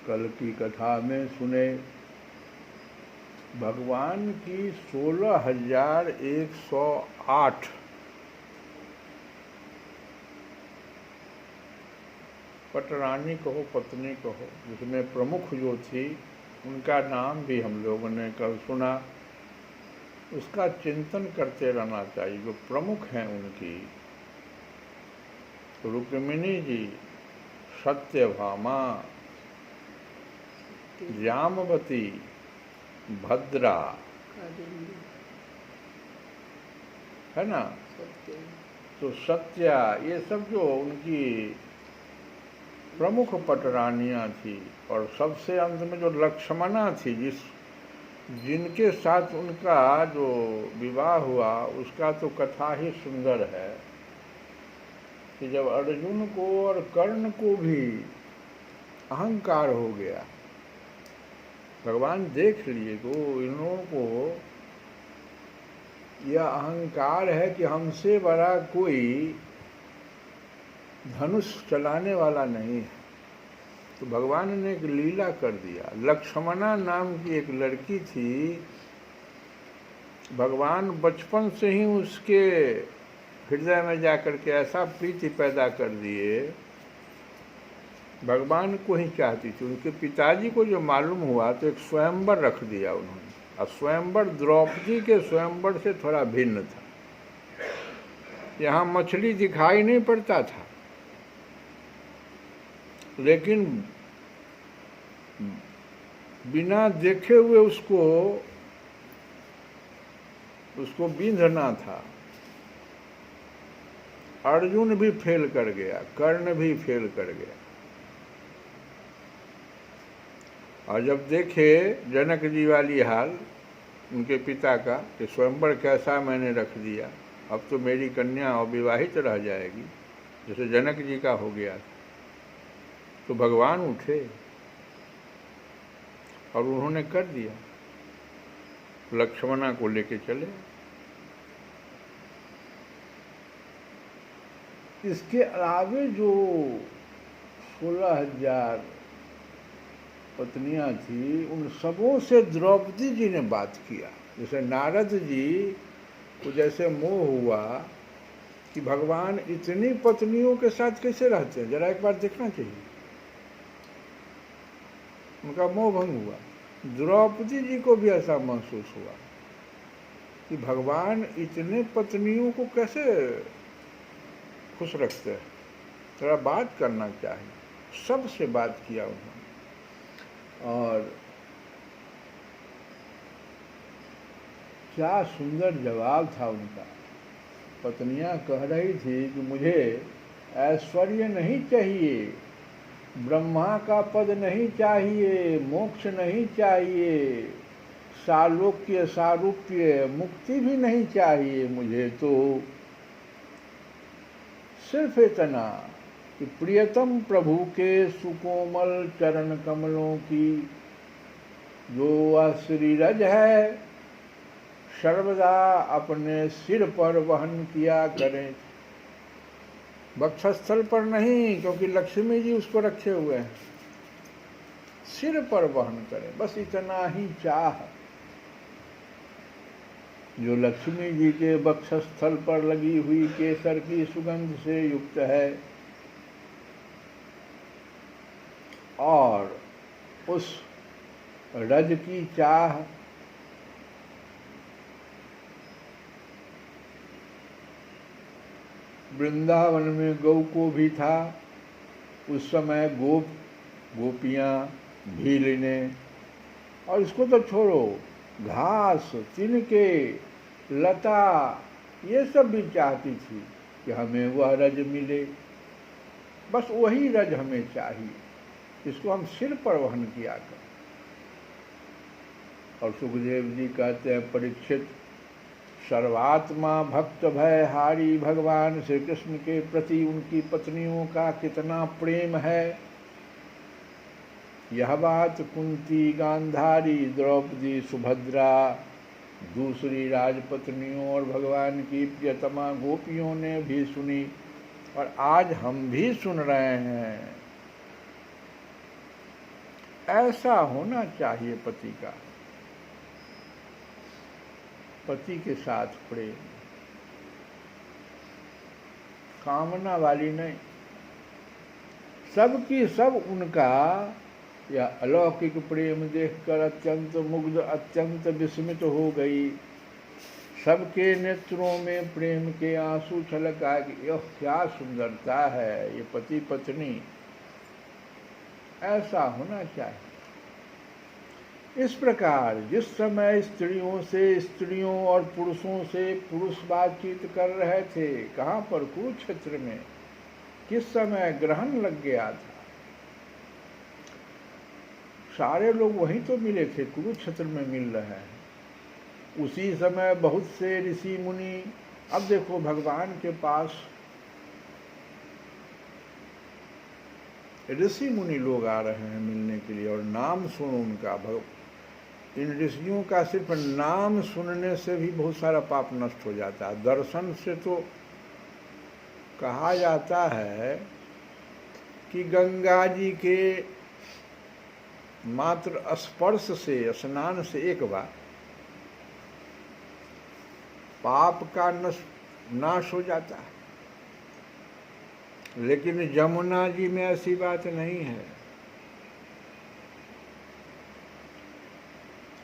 कल की कथा में सुने भगवान की 16,108 पटरानी कहो पत्नी कहो, जिसमें प्रमुख जो थी उनका नाम भी हम लोगों ने कल सुना। उसका चिंतन करते रहना चाहिए। जो प्रमुख हैं उनकी रुक्मिणी जी, सत्यभामा, जामवती, भद्रा, है ना, तो सत्या, ये सब जो उनकी प्रमुख पटरानियाँ थी। और सबसे अंत में जो लक्ष्मणा थी, जिनके साथ उनका जो विवाह हुआ, उसका तो कथा ही सुंदर है कि जब अर्जुन को और कर्ण को भी अहंकार हो गया, भगवान देख लिए कि इन लोगों को यह अहंकार है कि हमसे बड़ा कोई धनुष चलाने वाला नहीं है, तो भगवान ने एक लीला कर दिया। लक्ष्मणा नाम की एक लड़की थी, भगवान बचपन से ही उसके हृदय में जाकर के ऐसा प्रीति पैदा कर दिए, भगवान को ही चाहती थी। उनके पिताजी को जो मालूम हुआ तो एक स्वयंवर रख दिया उन्होंने। और स्वयंवर द्रौपदी के स्वयंवर से थोड़ा भिन्न था। यहाँ मछली दिखाई नहीं पड़ता था, लेकिन बिना देखे हुए उसको बींधना था। अर्जुन भी फेल कर गया, कर्ण भी फेल कर गया। और जब देखे जनक जी वाली हाल उनके पिता का कि स्वयंवर कैसा मैंने रख दिया, अब तो मेरी कन्या अविवाहित रह जाएगी, जैसे जनक जी का हो गया, तो भगवान उठे और उन्होंने कर दिया। लक्ष्मणा को लेके चले। इसके अलावे जो 16,000 पत्नियां थी, उन सबों से द्रौपदी जी ने बात किया। जैसे नारद जी को जैसे मोह हुआ कि भगवान इतनी पत्नियों के साथ कैसे रहते हैं, जरा एक बार देखना चाहिए। उनका मोह भंग हुआ। द्रौपदी जी को भी ऐसा महसूस हुआ कि भगवान इतने पत्नियों को कैसे खुश रखते हैं, थोड़ा बात करना चाहिए। सबसे बात किया उन्होंने, और क्या सुंदर जवाब था उनका। पत्नियां कह रही थी कि मुझे ऐश्वर्य नहीं चाहिए, ब्रह्मा का पद नहीं चाहिए, मोक्ष नहीं चाहिए, सालोक्य सारूप्य मुक्ति भी नहीं चाहिए। मुझे तो सिर्फ इतना कि प्रियतम प्रभु के सुकोमल चरण कमलों की जो वह श्रीरज है, सर्वदा अपने सिर पर वहन किया करें। वक्षस्थल पर नहीं, क्योंकि लक्ष्मी जी उसको रखे हुए हैं, सिर पर वहन करें, बस इतना ही चाह। जो लक्ष्मी जी के वक्षस्थल पर लगी हुई केसर की सुगंध से युक्त है, और उस रज की चाह वृंदावन में गौ को भी था। उस समय गोपियाँ, भीलिने, और इसको तो छोड़ो, घास, तिनके, लता, ये सब भी चाहती थी कि हमें वह रज मिले, बस वही रज हमें चाहिए, इसको हम सिर पर वहन किया कर। और सुखदेव जी कहते हैं, परीक्षित, सर्वात्मा भक्त भय हारी भगवान श्री कृष्ण के प्रति उनकी पत्नियों का कितना प्रेम है। यह बात कुंती, गांधारी, द्रौपदी, सुभद्रा, दूसरी राजपत्नियों और भगवान की प्रियतमा गोपियों ने भी सुनी, और आज हम भी सुन रहे हैं। ऐसा होना चाहिए पति का, पति के साथ प्रेम, कामना वाली नहीं। सबकी सब उनका यह अलौकिक प्रेम देखकर अत्यंत मुग्ध, अत्यंत विस्मित हो गई। सबके नेत्रों में प्रेम के आंसू छलक आए कि यह क्या सुंदरता है, ये पति पत्नी, ऐसा होना चाहिए। इस प्रकार जिस समय स्त्रियों से स्त्रियों और पुरुषों से पुरुष बातचीत कर रहे थे, कहाँ पर, कुरुक्षेत्र में, किस समय ग्रहण लग गया था, सारे लोग वहीं तो मिले थे, कुरुक्षेत्र में मिल रहे हैं। उसी समय बहुत से ऋषि मुनि, अब देखो भगवान के पास ऋषि मुनि लोग आ रहे हैं मिलने के लिए, और नाम सुनो उनका। इन ऋषियों का सिर्फ नाम सुनने से भी बहुत सारा पाप नष्ट हो जाता है। दर्शन से तो कहा जाता है कि गंगा जी के मात्र स्पर्श से, स्नान से एक बार पाप का नाश हो जाता है। लेकिन जमुना जी में ऐसी बात नहीं है,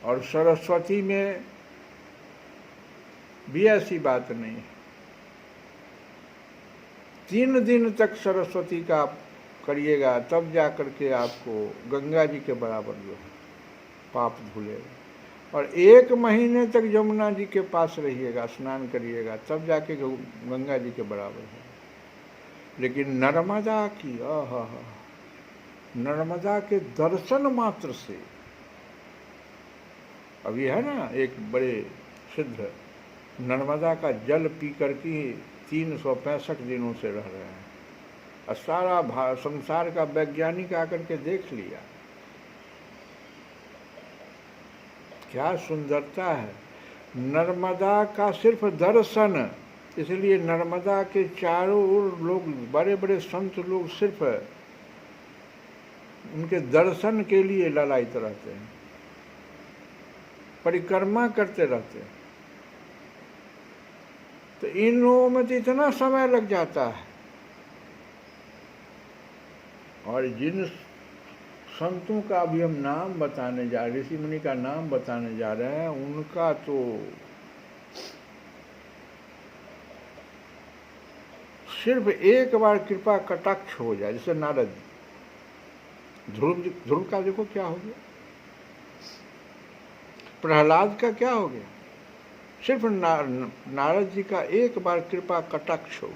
और सरस्वती में भी ऐसी बात नहीं है। 3 दिन तक सरस्वती का करिएगा, तब जा करके आपको गंगा जी के बराबर जो है पाप धुलेगा। और 1 महीने तक जमुना जी के पास रहिएगा, स्नान करिएगा, तब जाके गंगा जी के बराबर है। लेकिन नर्मदा की, नर्मदा के दर्शन मात्र से, अभी है ना एक बड़े सिद्ध, नर्मदा का जल पी करके 365 दिनों से रह रहे हैं, और सारा संसार का वैज्ञानिक आकर के देख लिया, क्या सुंदरता है नर्मदा का सिर्फ दर्शन। इसलिए नर्मदा के चारों ओर लोग, बड़े बड़े संत लोग सिर्फ उनके दर्शन के लिए ललायित रहते हैं, परिक्रमा करते रहते हैं। तो इन लोगों में तो इतना समय लग जाता है, और जिन संतों का अभी हम नाम बताने जा रहे, ऋषि मुनि का नाम बताने जा रहे हैं, उनका तो सिर्फ एक बार कृपा कटाक्ष हो जाए, जैसे नारद, ध्रुव का देखो क्या हो गया, प्रहलाद का क्या हो गया, सिर्फ नारद जी का एक बार कृपा कटाक्ष हो।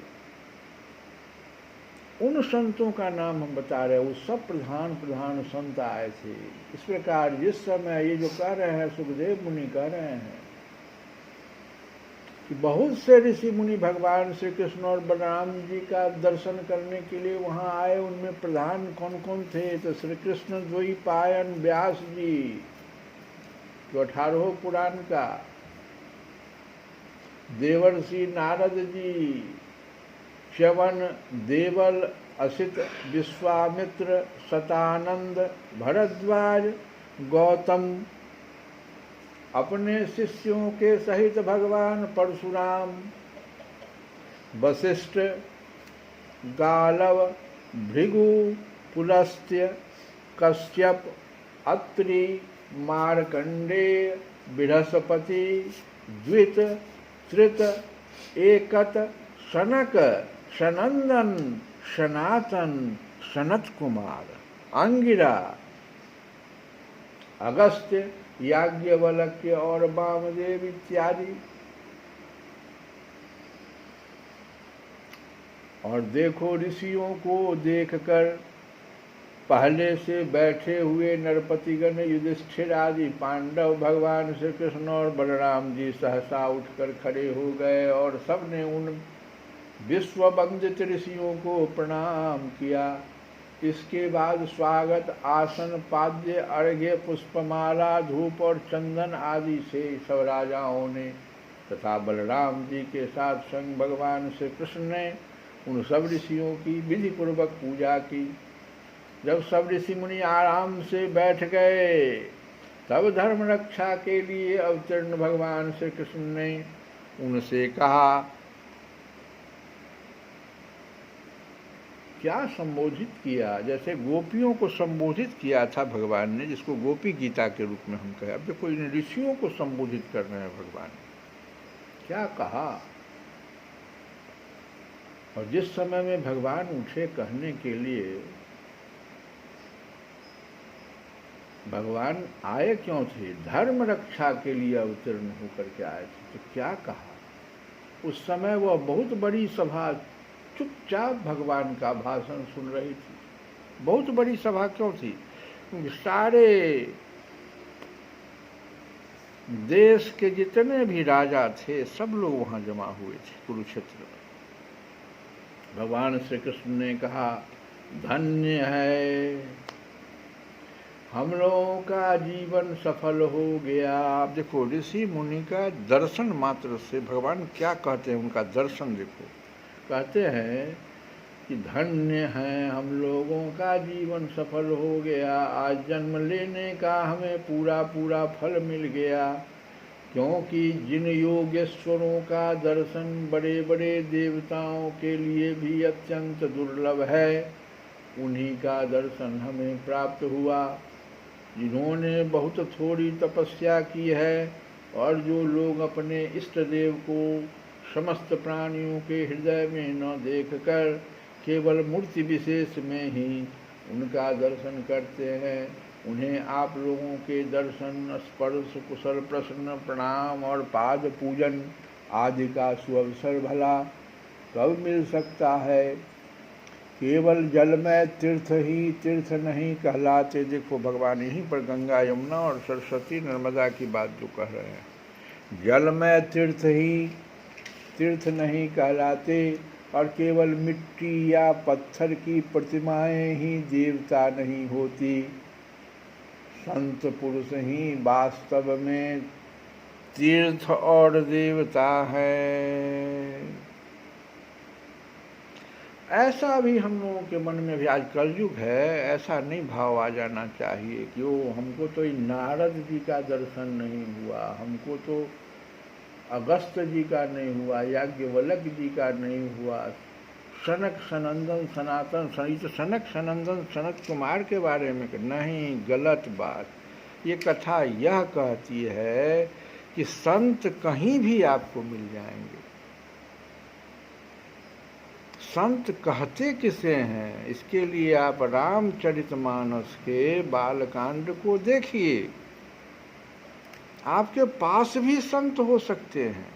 उन संतों का नाम हम बता रहे हैं, वो सब प्रधान प्रधान संत आए थे। इस प्रकार जिस समय ये जो कह रहे हैं, सुखदेव मुनि कह रहे हैं कि बहुत से ऋषि मुनि भगवान श्री कृष्ण और बलराम जी का दर्शन करने के लिए वहाँ आए। उनमें प्रधान कौन कौन थे, तो श्री कृष्ण द्वैपायन व्यास जी जो 18 पुराण का, देवर्षि नारद जी, च्यवन, देवल, असित, विश्वामित्र, शतानंद, भरद्वाज, गौतम, अपने शिष्यों के सहित भगवान परशुराम, वशिष्ठ, गालव, भृगु, पुलस्त्य, कश्यप, अत्रि, मार्कंडेय, बृहस्पति, द्वित, त्रित, एकत, सनक, सनंदन, सनातन, सनत कुमार, अंगिरा, अगस्त्य, याज्ञवल्क्य और वामदेव इत्यादि। और देखो ऋषियों को देखकर पहले से बैठे हुए नरपतिगण, युधिष्ठिर आदि, पांडव, भगवान श्री कृष्ण और बलराम जी सहसा उठकर खड़े हो गए और सबने उन विश्व वंदित ऋषियों को प्रणाम किया। इसके बाद स्वागत आसन, पाद्य, अर्घ्य, पुष्पमाला, धूप और चंदन आदि से सब राजाओं ने तथा बलराम जी के साथ संग भगवान श्री कृष्ण ने उन सब ऋषियों की विधि पूर्वक पूजा की। जब सब ऋषि मुनि आराम से बैठ गए, तब धर्म रक्षा के लिए अवतीर्ण भगवान श्री कृष्ण ने उनसे कहा। क्या संबोधित किया? जैसे गोपियों को संबोधित किया था भगवान ने, जिसको गोपी गीता के रूप में हम कहें। अब देखो इन ऋषियों को संबोधित कर रहे हैं भगवान। क्या कहा? और जिस समय में भगवान उठे कहने के लिए, भगवान आए क्यों थे? धर्म रक्षा के लिए अवतीर्ण होकर के आए थे। तो क्या कहा? उस समय वह बहुत बड़ी सभा चुपचाप भगवान का भाषण सुन रही थी। बहुत बड़ी सभा क्यों थी? क्योंकि सारे देश के जितने भी राजा थे सब लोग वहां जमा हुए थे कुरुक्षेत्र में। भगवान श्री कृष्ण ने कहा, धन्य है, हम लोगों का जीवन सफल हो गया। आप देखो ऋषि मुनि का दर्शन मात्र से भगवान क्या कहते हैं, उनका दर्शन देखो। कहते हैं कि धन्य है, हम लोगों का जीवन सफल हो गया। आज जन्म लेने का हमें पूरा पूरा फल मिल गया। क्योंकि जिन योगेश्वरों का दर्शन बड़े बड़े देवताओं के लिए भी अत्यंत दुर्लभ है, उन्हीं का दर्शन हमें प्राप्त हुआ। जिन्होंने बहुत थोड़ी तपस्या की है और जो लोग अपने इष्ट देव को समस्त प्राणियों के हृदय में न देखकर केवल मूर्ति विशेष में ही उनका दर्शन करते हैं, उन्हें आप लोगों के दर्शन, स्पर्श, कुशल प्रश्न, प्रणाम और पाद पूजन आदि का सुअवसर भला कब मिल सकता है? केवल जल में तीर्थ ही तीर्थ नहीं कहलाते। देखो भगवान यहीं पर गंगा, यमुना और सरस्वती, नर्मदा की बात जो कह रहे हैं। जल में तीर्थ ही तीर्थ नहीं कहलाते और केवल मिट्टी या पत्थर की प्रतिमाएं ही देवता नहीं होती। संत पुरुष ही वास्तव में तीर्थ और देवता है। ऐसा भी हम लोगों के मन में भी, आज कलयुग है, ऐसा नहीं भाव आ जाना चाहिए कि वो हमको तो नारद जी का दर्शन नहीं हुआ, हमको तो अगस्त जी का नहीं हुआ, याज्ञवल्क जी का नहीं हुआ, सनक सनंदन सनातन तो सनक सनंदन सनत कुमार के बारे में नहीं। गलत बात। ये कथा यह कहती है कि संत कहीं भी आपको मिल जाएंगे। संत कहते किसे हैं? इसके लिए आप रामचरितमानस के बालकांड को देखिए। आपके पास भी संत हो सकते हैं,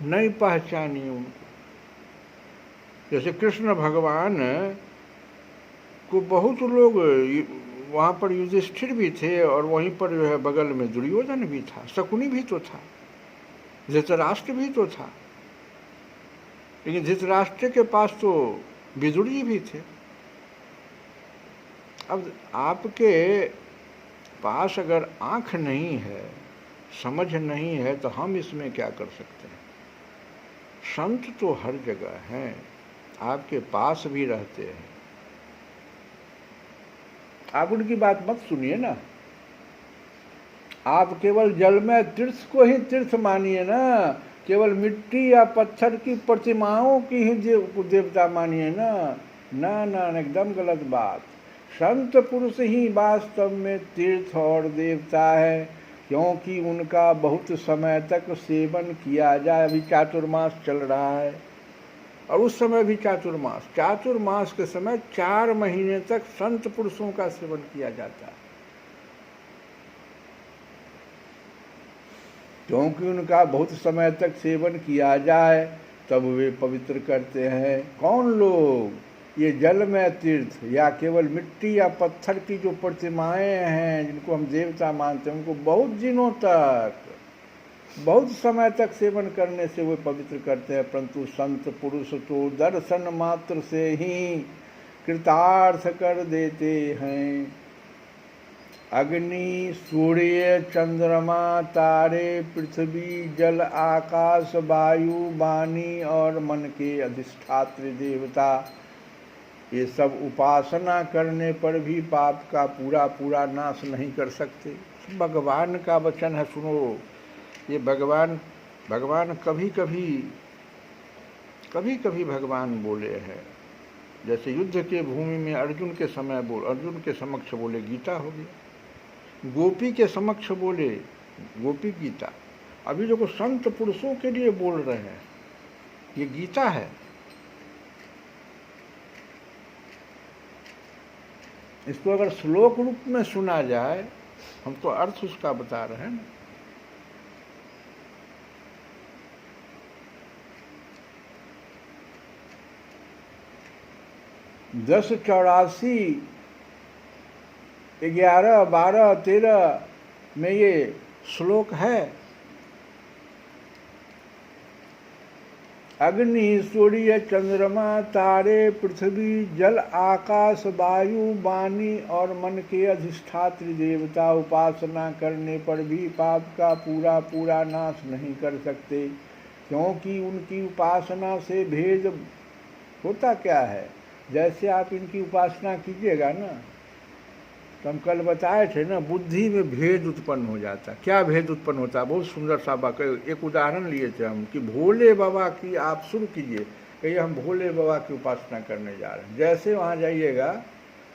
नहीं पहचानिए उनको। जैसे कृष्ण भगवान को बहुत लोग, वहाँ पर युधिष्ठिर भी थे और वहीं पर जो है बगल में दुर्योधन भी था, शकुनी भी तो था, धृतराष्ट्र भी तो था। लेकिन धृतराष्ट्र के पास तो विदुर जी भी थे। अब आपके पास अगर आँख नहीं है, समझ नहीं है, तो हम इसमें क्या कर सकते हैं? संत तो हर जगह हैं, आपके पास भी रहते हैं। आप उनकी बात मत सुनिए ना। आप केवल जल में तीर्थ को ही तीर्थ मानिए ना, केवल मिट्टी या पत्थर की प्रतिमाओं की ही देवता मानिए ना। ना ना, एकदम गलत बात। संत पुरुष ही वास्तव में तीर्थ और देवता है, क्योंकि उनका बहुत समय तक सेवन किया जाए। अभी चातुर्मास चल रहा है और उस समय भी चातुर्मास के समय 4 महीने तक संत पुरुषों का सेवन किया जाता है, क्योंकि उनका बहुत समय तक सेवन किया जाए तब वे पवित्र करते हैं। कौन लोग? ये जल में तीर्थ या केवल मिट्टी या पत्थर की जो प्रतिमाएं हैं, जिनको हम देवता मानते हैं, उनको बहुत दिनों तक, बहुत समय तक सेवन करने से वे पवित्र करते हैं। परंतु संत पुरुष तो दर्शन मात्र से ही कृतार्थ कर देते हैं। अग्नि, सूर्य, चंद्रमा, तारे, पृथ्वी, जल, आकाश, वायु, वाणी और मन के अधिष्ठात्री देवता ये सब उपासना करने पर भी पाप का पूरा पूरा नाश नहीं कर सकते। भगवान का वचन है, सुनो। ये भगवान कभी कभी भगवान बोले हैं। जैसे युद्ध के भूमि में अर्जुन के समक्ष बोले गीता हो गया, गोपी के समक्ष बोले गोपी गीता। अभी जो संत पुरुषों के लिए बोल रहे हैं ये गीता है। इसको अगर श्लोक रूप में सुना जाए, हम तो अर्थ उसका बता रहे हैं ना। 1084 11 12 13 में ये श्लोक है। अग्नि सूर्य चंद्रमा तारे पृथ्वी जल आकाश वायु वाणी और मन के अधिष्ठात्री देवता उपासना करने पर भी पाप का पूरा पूरा नाश नहीं कर सकते, क्योंकि उनकी उपासना से भेद होता क्या है। जैसे आप इनकी उपासना कीजिएगा ना, तो हम कल बताए थे ना, बुद्धि में भेद उत्पन्न हो जाता। क्या भेद उत्पन्न होता है? बहुत सुंदर सा वाक्य, एक उदाहरण लिए थे हम कि भोले बाबा की आप शुरू कीजिए, कहिए हम भोले बाबा की उपासना करने जा रहे हैं। जैसे वहाँ जाइएगा,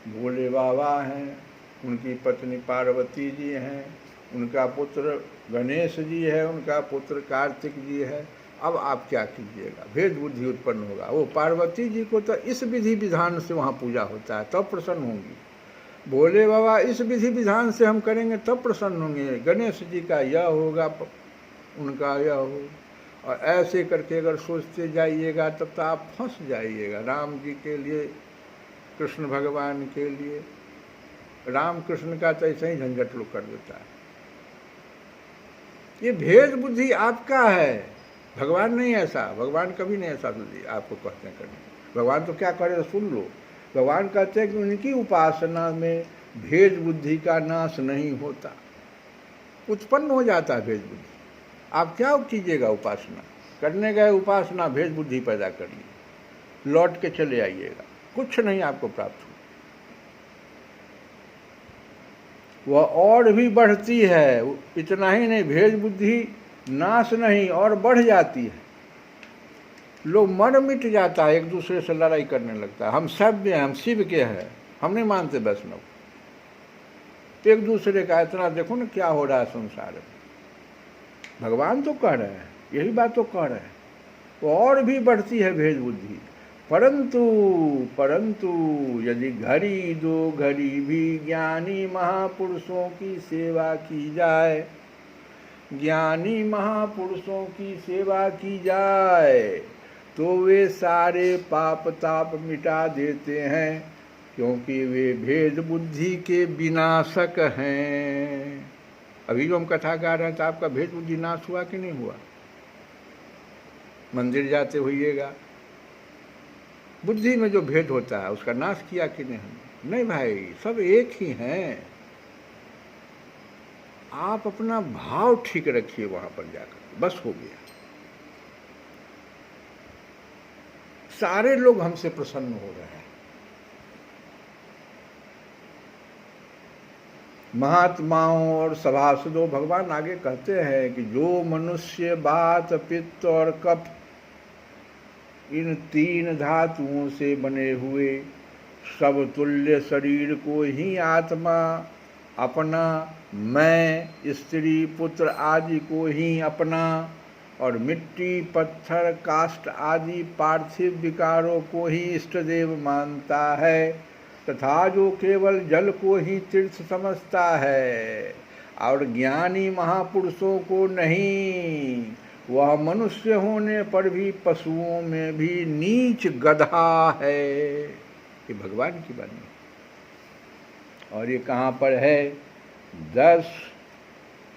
भोले बाबा हैं, उनकी पत्नी पार्वती जी हैं, उनका पुत्र गणेश जी है, उनका पुत्र कार्तिक जी है। अब आप क्या कीजिएगा, भेद बुद्धि उत्पन्न होगा। वो पार्वती जी को तो इस विधि विधान से वहाँ पूजा होता है, तब प्रसन्न होंगी। भोले बाबा इस विधि विधान से हम करेंगे तब प्रसन्न होंगे। गणेश जी का यह होगा, उनका यह हो, और ऐसे करके अगर सोचते जाइएगा तब तो आप फंस जाइएगा। राम जी के लिए, कृष्ण भगवान के लिए, राम कृष्ण का तो ऐसे ही झंझट लोग कर देता है। ये भेद बुद्धि आपका है, भगवान नहीं ऐसा, भगवान कभी नहीं ऐसा आपको कहते हैं करने। भगवान तो क्या करे, सुन लो। भगवान कहते हैं कि उनकी उपासना में भेद बुद्धि का नाश नहीं होता, उत्पन्न हो जाता है भेद बुद्धि। आप क्या कीजिएगा, उपासना करने गए, उपासना भेद बुद्धि पैदा कर ली, लौट के चले आइएगा, कुछ नहीं आपको प्राप्त हो। वह और भी बढ़ती है, इतना ही नहीं, भेद बुद्धि नाश नहीं और बढ़ जाती है। लोग मन मिट जाता है, एक दूसरे से लड़ाई करने लगता है। हम सभ्य हैं, हम शिव के हैं, हम नहीं मानते वैष्णव। एक दूसरे का इतना देखो ना क्या हो रहा है संसार में। भगवान तो कह रहे हैं, यही बात तो कह रहे हैं, तो और भी बढ़ती है भेद बुद्धि। परंतु यदि घड़ी दो घड़ी भी ज्ञानी महापुरुषों की सेवा की जाए, ज्ञानी महापुरुषों की सेवा की जाए, तो वे सारे पाप ताप मिटा देते हैं, क्योंकि वे भेद बुद्धि के विनाशक हैं। अभी जो हम कथा गा रहे हैं तो आपका भेद बुद्धि नाश हुआ कि नहीं हुआ? मंदिर जाते होइएगा, बुद्धि में जो भेद होता है उसका नाश किया कि नहीं? नहीं भाई, सब एक ही हैं। आप अपना भाव ठीक रखिए वहां पर जाकर, बस हो गया। सारे लोग हमसे प्रसन्न हो रहे हैं। महात्माओं और सभासदों, भगवान आगे कहते हैं कि जो मनुष्य वात पित्त और कफ इन 3 धातुओं से बने हुए सब तुल्य शरीर को ही आत्मा अपना, मैं, स्त्री, पुत्र आदि को ही अपना, और मिट्टी, पत्थर, काष्ठ आदि पार्थिव विकारों को ही इष्ट देव मानता है, तथा जो केवल जल को ही तीर्थ समझता है और ज्ञानी महापुरुषों को नहीं, वह मनुष्य होने पर भी पशुओं में भी नीच गधा है। ये भगवान की वाणी है। और ये कहाँ पर है? 10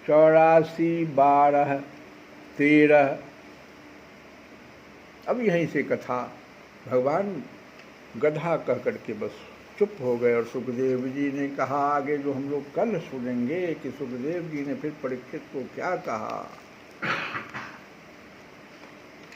84 12 13। अब यहीं से कथा भगवान गधा कह करके बस चुप हो गए। और सुखदेव जी ने कहा आगे जो हम लोग कल सुनेंगे कि सुखदेव जी ने फिर परीक्षित को क्या कहा।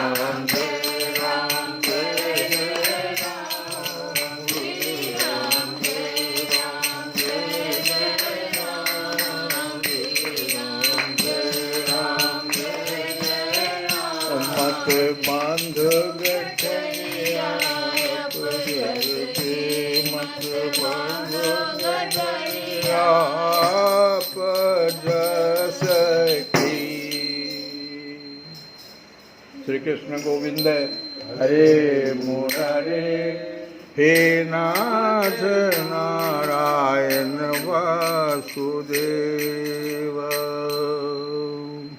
राम जय राम जय जय राम श्री राम जय राम जय जय राम श्री राम जय राम जय जय राम मत बांध गठरिया मत बांध गठरिया श्री कृष्ण गोविंद हरे मुरारे हे नाथ नारायण वासुदेव।